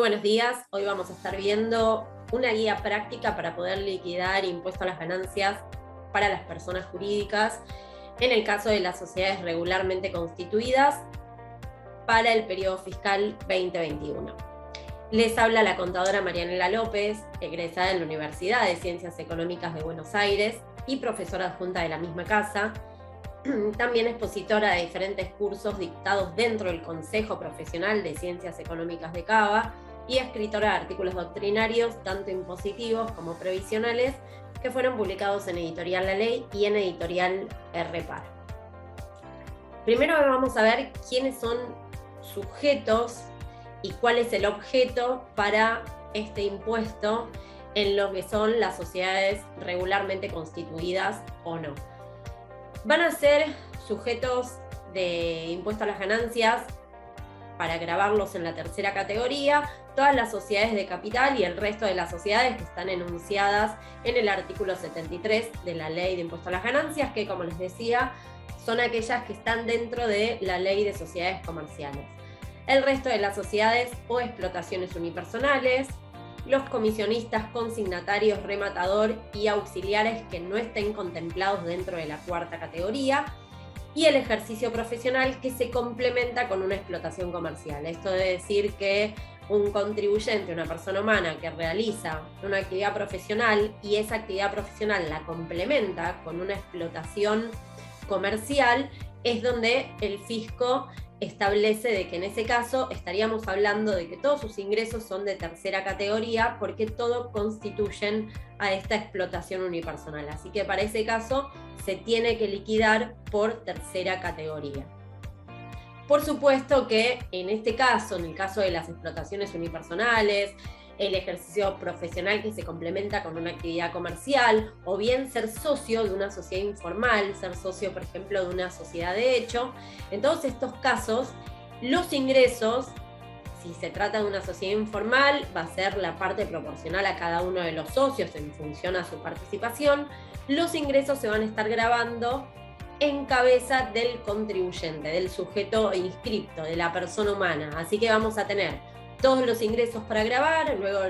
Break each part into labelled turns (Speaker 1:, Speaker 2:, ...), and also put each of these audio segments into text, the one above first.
Speaker 1: buenos días. Hoy vamos a estar viendo una guía práctica para poder liquidar impuesto a las ganancias para las personas jurídicas en el caso de las sociedades regularmente constituidas para el periodo fiscal 2021. Les habla la contadora Marianela López, egresada de la Universidad de Ciencias Económicas de Buenos Aires y profesora adjunta de la misma casa. También expositora de diferentes cursos dictados dentro del Consejo Profesional de Ciencias Económicas de Cava y escritora de artículos doctrinarios, tanto impositivos como previsionales, que fueron publicados en Editorial La Ley y en Editorial Repar. Primero vamos a ver quiénes son sujetos y cuál es el objeto para este impuesto en lo que son las sociedades regularmente constituidas o no. Van a ser sujetos de impuesto a las ganancias para gravarlos en la tercera categoría, todas las sociedades de capital y el resto de las sociedades que están enunciadas en el artículo 73 de la Ley de Impuesto a las Ganancias, que, como les decía, son aquellas que están dentro de la Ley de Sociedades Comerciales. El resto de las sociedades o explotaciones unipersonales, los comisionistas, consignatarios, rematador y auxiliares que no estén contemplados dentro de la cuarta categoría, y el ejercicio profesional que se complementa con una explotación comercial. Esto debe decir que un contribuyente, una persona humana que realiza una actividad profesional y esa actividad profesional la complementa con una explotación comercial, es donde el fisco establece de que en ese caso estaríamos hablando de que todos sus ingresos son de tercera categoría porque todo constituyen a esta explotación unipersonal. Así que para ese caso se tiene que liquidar por tercera categoría. Por supuesto que en este caso, en el caso de las explotaciones unipersonales, el ejercicio profesional que se complementa con una actividad comercial, o bien ser socio de una sociedad informal, ser socio, por ejemplo, de una sociedad de hecho. En todos estos casos, los ingresos, si se trata de una sociedad informal, va a ser la parte proporcional a cada uno de los socios en función a su participación. Los ingresos se van a estar grabando en cabeza del contribuyente, del sujeto inscripto, de la persona humana. Así que vamos a tener todos los ingresos para grabar, luego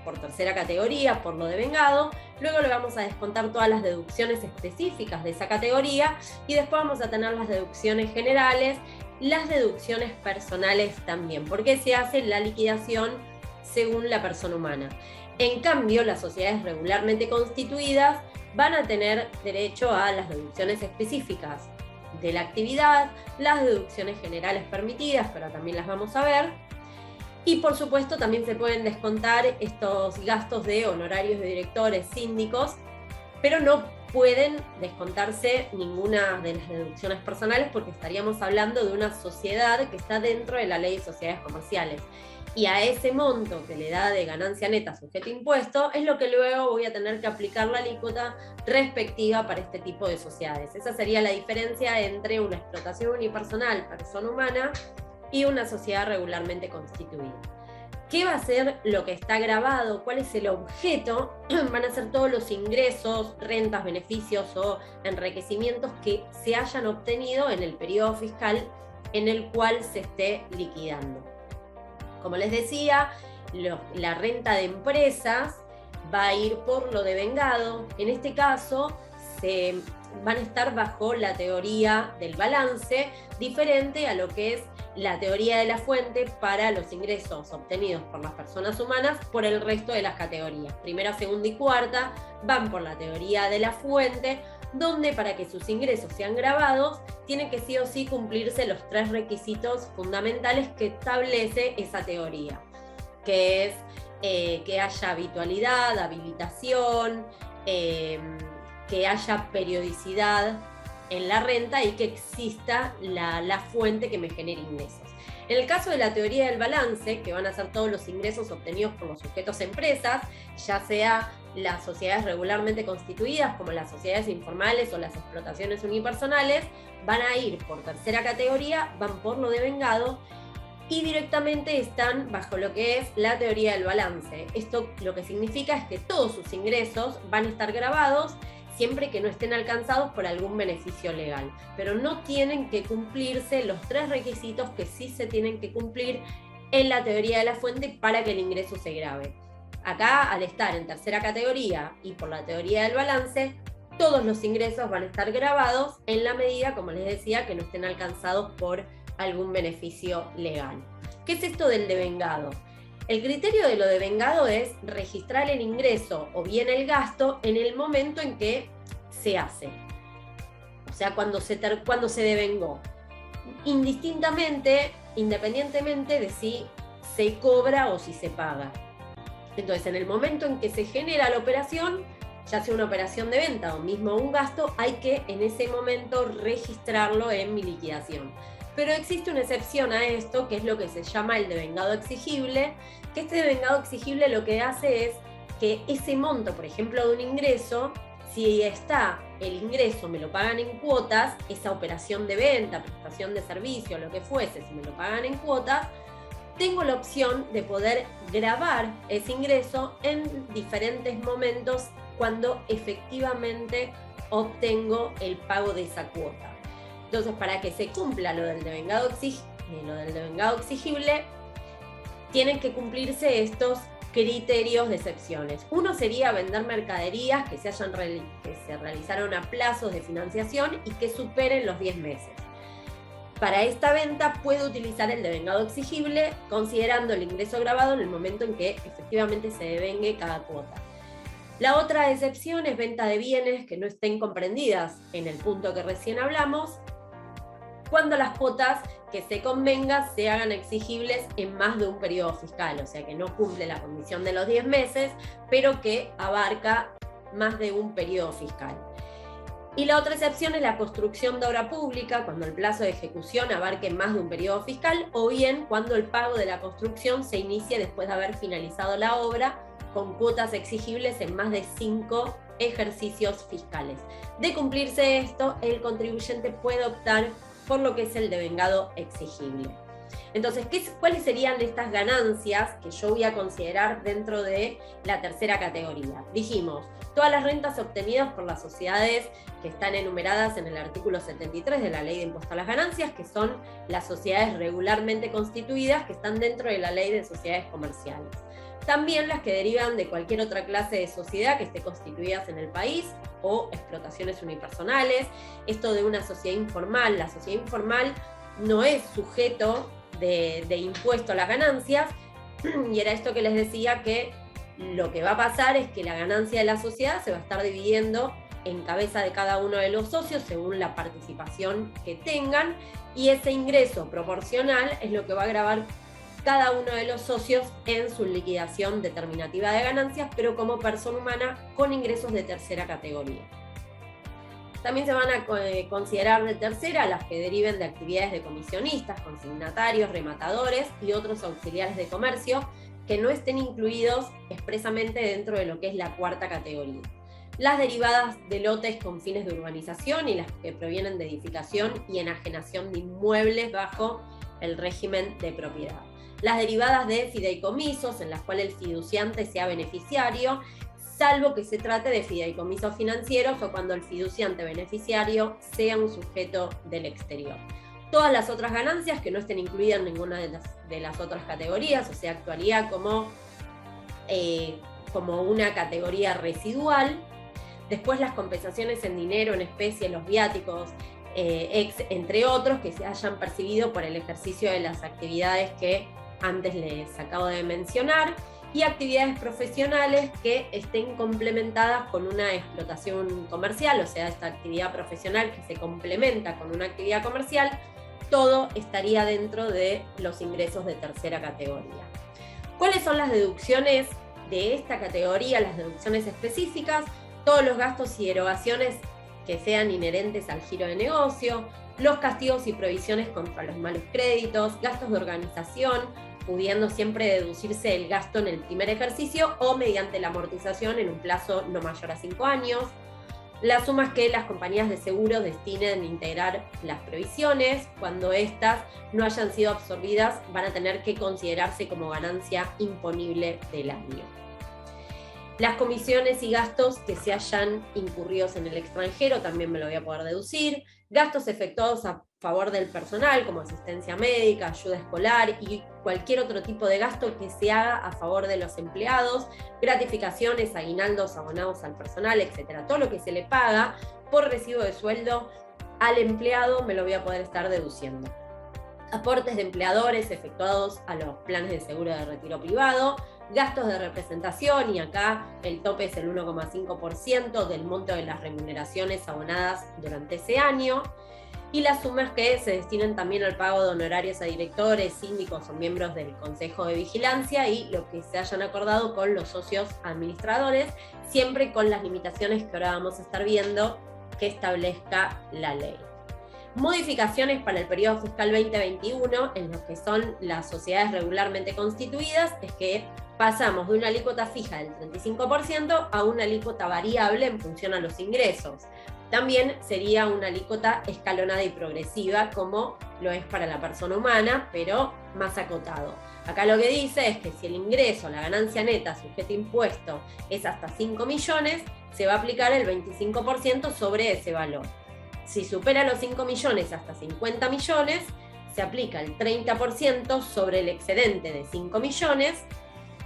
Speaker 1: por tercera categoría, por lo devengado, luego le vamos a descontar todas las deducciones específicas de esa categoría y después vamos a tener las deducciones generales, las deducciones personales también, porque se hace la liquidación según la persona humana. En cambio, las sociedades regularmente constituidas van a tener derecho a las deducciones específicas de la actividad, las deducciones generales permitidas, pero también las vamos a ver. Y por supuesto también se pueden descontar estos gastos de honorarios de directores, síndicos, pero no pueden descontarse ninguna de las deducciones personales porque estaríamos hablando de una sociedad que está dentro de la Ley de Sociedades Comerciales. Y a ese monto que le da de ganancia neta sujeto a impuesto es lo que luego voy a tener que aplicar la alícuota respectiva para este tipo de sociedades. Esa sería la diferencia entre una explotación unipersonal, persona humana, y una sociedad regularmente constituida. ¿Qué va a ser lo que está grabado? ¿Cuál es el objeto? Van a ser todos los ingresos, rentas, beneficios o enriquecimientos que se hayan obtenido en el periodo fiscal en el cual se esté liquidando. Como les decía, la renta de empresas va a ir por lo devengado. En este caso, van a estar bajo la teoría del balance, diferente a lo que es la teoría de la fuente para los ingresos obtenidos por las personas humanas por el resto de las categorías. Primera, segunda y cuarta van por la teoría de la fuente, donde para que sus ingresos sean grabados tienen que sí o sí cumplirse los tres requisitos fundamentales que establece esa teoría, que es que haya habitualidad, habilitación, que haya periodicidad en la renta y que exista la fuente que me genere ingresos. En el caso de la teoría del balance, que van a ser todos los ingresos obtenidos por los sujetos empresas, ya sea las sociedades regularmente constituidas como las sociedades informales o las explotaciones unipersonales, van a ir por tercera categoría, van por lo devengado y directamente están bajo lo que es la teoría del balance. Esto lo que significa es que todos sus ingresos van a estar grabados siempre que no estén alcanzados por algún beneficio legal. Pero no tienen que cumplirse los tres requisitos que sí se tienen que cumplir en la teoría de la fuente para que el ingreso se grave. Acá, al estar en tercera categoría y por la teoría del balance, todos los ingresos van a estar grabados en la medida, como les decía, que no estén alcanzados por algún beneficio legal. ¿Qué es esto del devengado? El criterio de lo devengado es registrar el ingreso o bien el gasto en el momento en que se hace. O sea, cuando se devengó. Indistintamente, independientemente de si se cobra o si se paga. Entonces, en el momento en que se genera la operación, ya sea una operación de venta o mismo un gasto, hay que en ese momento registrarlo en mi liquidación. Pero existe una excepción a esto, que es lo que se llama el devengado exigible, que este devengado exigible lo que hace es que ese monto, por ejemplo, de un ingreso, si está el ingreso, me lo pagan en cuotas, esa operación de venta, prestación de servicio, lo que fuese, si me lo pagan en cuotas, tengo la opción de poder grabar ese ingreso en diferentes momentos cuando efectivamente obtengo el pago de esa cuota. Entonces, para que se cumpla lo del devengado exigible, tienen que cumplirse estos criterios de excepciones. Uno sería vender mercaderías que se realizaron a plazos de financiación y que superen los 10 meses. Para esta venta puedo utilizar el devengado exigible considerando el ingreso grabado en el momento en que efectivamente se devengue cada cuota. La otra excepción es venta de bienes que no estén comprendidas en el punto que recién hablamos, cuando las cuotas que se convenga se hagan exigibles en más de un periodo fiscal, o sea que no cumple la condición de los 10 meses, pero que abarca más de un periodo fiscal. Y la otra excepción es la construcción de obra pública, cuando el plazo de ejecución abarque más de un periodo fiscal, o bien cuando el pago de la construcción se inicie después de haber finalizado la obra, con cuotas exigibles en más de 5 ejercicios fiscales. De cumplirse esto, el contribuyente puede optar por lo que es el devengado exigible. Entonces, ¿cuáles serían estas ganancias que yo voy a considerar dentro de la tercera categoría? Dijimos, todas las rentas obtenidas por las sociedades que están enumeradas en el artículo 73 de la Ley de Impuesto a las Ganancias, que son las sociedades regularmente constituidas que están dentro de la Ley de Sociedades Comerciales. También las que derivan de cualquier otra clase de sociedad que esté constituidas en el país o explotaciones unipersonales. Esto de una sociedad informal. La sociedad informal no es sujeto de impuesto a las ganancias, y era esto que les decía, que lo que va a pasar es que la ganancia de la sociedad se va a estar dividiendo en cabeza de cada uno de los socios según la participación que tengan, y ese ingreso proporcional es lo que va a gravar cada uno de los socios en su liquidación determinativa de ganancias, pero como persona humana con ingresos de tercera categoría. También se van a considerar de tercera las que deriven de actividades de comisionistas, consignatarios, rematadores y otros auxiliares de comercio que no estén incluidos expresamente dentro de lo que es la cuarta categoría. Las derivadas de lotes con fines de urbanización y las que provienen de edificación y enajenación de inmuebles bajo el régimen de propiedad. Las derivadas de fideicomisos en las cuales el fiduciante sea beneficiario, salvo que se trate de fideicomisos financieros o cuando el fiduciante beneficiario sea un sujeto del exterior. Todas las otras ganancias que no estén incluidas en ninguna de las otras categorías, o sea, actuaría como una categoría residual. Después las compensaciones en dinero, en especie, los viáticos, entre otros, que se hayan percibido por el ejercicio de las actividades que antes les acabo de mencionar, y actividades profesionales que estén complementadas con una explotación comercial, o sea, esta actividad profesional que se complementa con una actividad comercial, todo estaría dentro de los ingresos de tercera categoría. ¿Cuáles son las deducciones de esta categoría? Las deducciones específicas: todos los gastos y erogaciones que sean inherentes al giro de negocio, los castigos y provisiones contra los malos créditos, gastos de organización, pudiendo siempre deducirse el gasto en el primer ejercicio o mediante la amortización en un plazo no mayor a 5 años, las sumas que las compañías de seguros destinen a integrar las previsiones, cuando éstas no hayan sido absorbidas van a tener que considerarse como ganancia imponible del año. Las comisiones y gastos que se hayan incurridos en el extranjero también me lo voy a poder deducir. Gastos efectuados a favor del personal, como asistencia médica, ayuda escolar y cualquier otro tipo de gasto que se haga a favor de los empleados, gratificaciones, aguinaldos abonados al personal, etc. Todo lo que se le paga por recibo de sueldo al empleado me lo voy a poder estar deduciendo. Aportes de empleadores efectuados a los planes de seguro de retiro privado, gastos de representación, y acá el tope es el 1,5% del monto de las remuneraciones abonadas durante ese año, y las sumas que se destinen también al pago de honorarios a directores, síndicos o miembros del Consejo de Vigilancia, y lo que se hayan acordado con los socios administradores, siempre con las limitaciones que ahora vamos a estar viendo que establezca la ley. Modificaciones para el periodo fiscal 2021 en lo que son las sociedades regularmente constituidas es que pasamos de una alícuota fija del 35% a una alícuota variable en función a los ingresos. También sería una alícuota escalonada y progresiva, como lo es para la persona humana, pero más acotado. Acá lo que dice es que si el ingreso, la ganancia neta sujeta a impuesto es hasta 5 millones, se va a aplicar el 25% sobre ese valor. Si supera los 5 millones hasta 50 millones, se aplica el 30% sobre el excedente de 5 millones,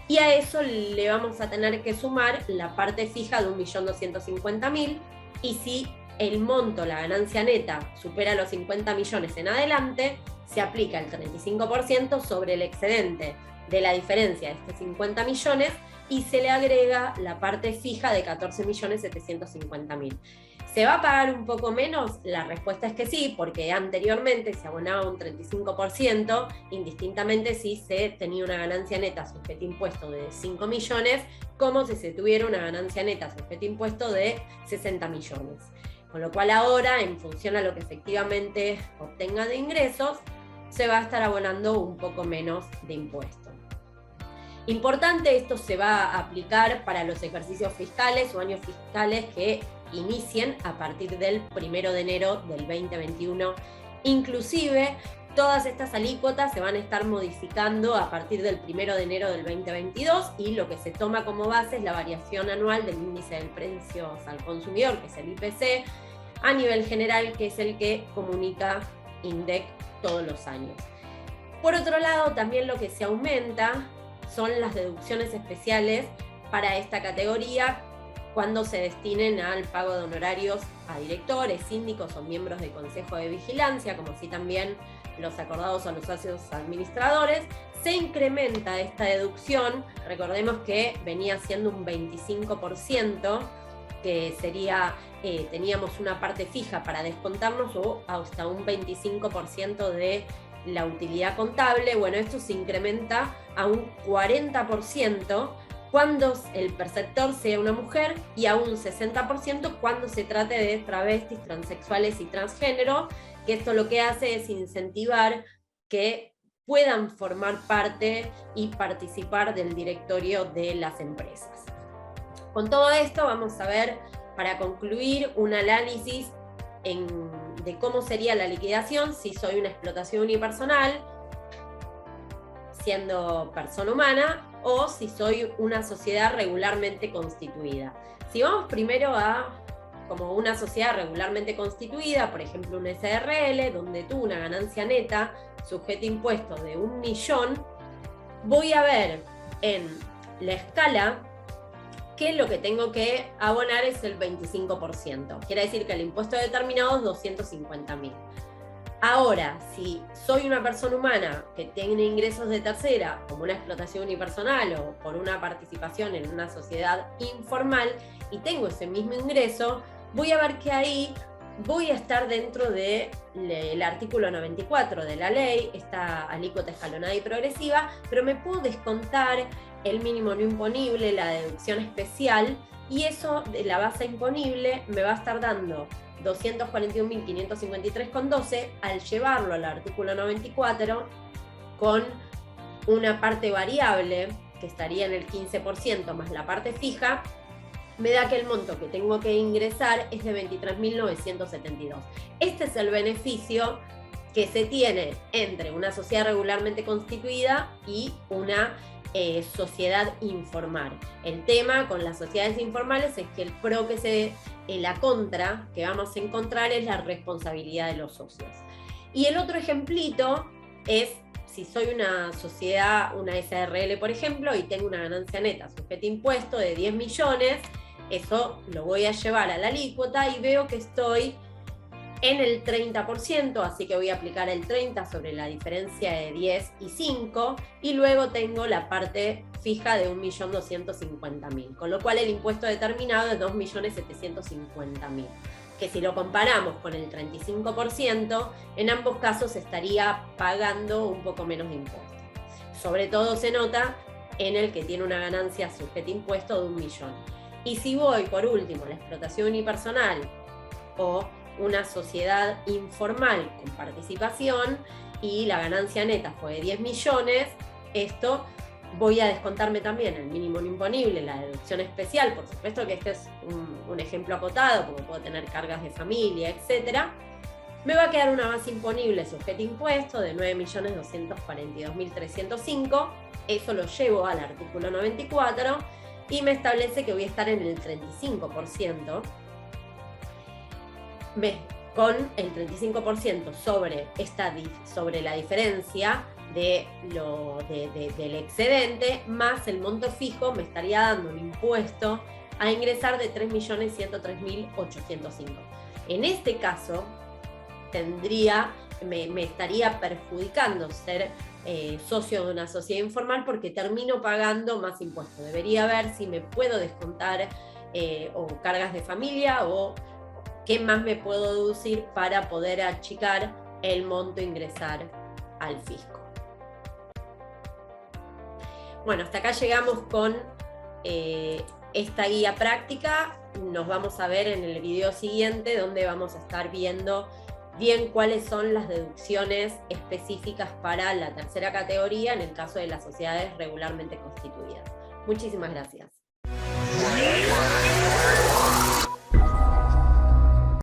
Speaker 1: y a eso le vamos a tener que sumar la parte fija de 1.250.000, y si el monto, la ganancia neta, supera los 50 millones en adelante, se aplica el 35% sobre el excedente de la diferencia de estos 50 millones y se le agrega la parte fija de 14.750.000. ¿Se va a pagar un poco menos? La respuesta es que sí, porque anteriormente se abonaba un 35%, indistintamente si se tenía una ganancia neta sujeta a impuesto de 5 millones, como si se tuviera una ganancia neta sujeta a impuesto de 60 millones. Con lo cual ahora, en función a lo que efectivamente obtenga de ingresos, se va a estar abonando un poco menos de impuesto. Importante, esto se va a aplicar para los ejercicios fiscales o años fiscales que inicien a partir del 1 de enero del 2021. Inclusive, todas estas alícuotas se van a estar modificando a partir del 1 de enero del 2022, y lo que se toma como base es la variación anual del índice de precios al consumidor, que es el IPC, a nivel general, que es el que comunica INDEC todos los años. Por otro lado, también lo que se aumenta son las deducciones especiales para esta categoría cuando se destinen al pago de honorarios a directores, síndicos o miembros del Consejo de Vigilancia, como así también los acordados a los socios administradores. Se incrementa esta deducción, recordemos que venía siendo un 25%, que sería, teníamos una parte fija para descontarnos o hasta un 25% de la utilidad contable. Bueno, esto se incrementa a un 40% cuando el perceptor sea una mujer, y a un 60% cuando se trate de travestis, transexuales y transgénero, que esto lo que hace es incentivar que puedan formar parte y participar del directorio de las empresas. Con todo esto vamos a ver, para concluir, un análisis de cómo sería la liquidación si soy una explotación unipersonal, siendo persona humana, o si soy una sociedad regularmente constituida. Si vamos primero a como una sociedad regularmente constituida, por ejemplo un SRL, donde tuvo una ganancia neta sujeta a impuestos de 1 millón, voy a ver en la escala que lo que tengo que abonar es el 25%. Quiere decir que el impuesto determinado es 250.000. Ahora, si soy una persona humana que tiene ingresos de tercera, como una explotación unipersonal o por una participación en una sociedad informal, y tengo ese mismo ingreso, voy a ver que ahí voy a estar dentro del artículo 94 de la ley, esta alícuota escalonada y progresiva, pero me puedo descontar el mínimo no imponible, la deducción especial, y eso de la base imponible me va a estar dando 241.553,12 al llevarlo al artículo 94 con una parte variable que estaría en el 15% más la parte fija, me da que el monto que tengo que ingresar es de 23.972. Este es el beneficio que se tiene entre una sociedad regularmente constituida y una sociedad informal. El tema con las sociedades informales es que el pro la contra que vamos a encontrar es la responsabilidad de los socios. Y el otro ejemplito es, si soy una sociedad, una SRL por ejemplo, y tengo una ganancia neta sujeta a impuesto de 10 millones, eso lo voy a llevar a la alícuota y veo que estoy en el 30%, así que voy a aplicar el 30 sobre la diferencia de 10 y 5, y luego tengo la parte fija de 1.250.000, con lo cual el impuesto determinado es 2.750.000, que si lo comparamos con el 35%, en ambos casos estaría pagando un poco menos de impuesto. Sobre todo se nota en el que tiene una ganancia sujeta a impuesto de 1 millón. Y si voy, por último, la explotación unipersonal o una sociedad informal con participación y la ganancia neta fue de 10 millones, esto voy a descontarme también el mínimo no imponible, la deducción especial, por supuesto que este es un ejemplo acotado, porque puedo tener cargas de familia, etc. Me va a quedar una base imponible sujeta a impuesto de 9.242.305, eso lo llevo al artículo 94 y me establece que voy a estar en el 35%, con el 35% sobre la diferencia del excedente, más el monto fijo, me estaría dando un impuesto a ingresar de 3.103.805. En este caso, me estaría perjudicando ser socio de una sociedad informal porque termino pagando más impuestos. Debería ver si me puedo descontar o cargas de familia o qué más me puedo deducir para poder achicar el monto a ingresar al fisco. Bueno, hasta acá llegamos con esta guía práctica. Nos vamos a ver en el video siguiente, donde vamos a estar viendo bien cuáles son las deducciones específicas para la tercera categoría en el caso de las sociedades regularmente constituidas. Muchísimas gracias.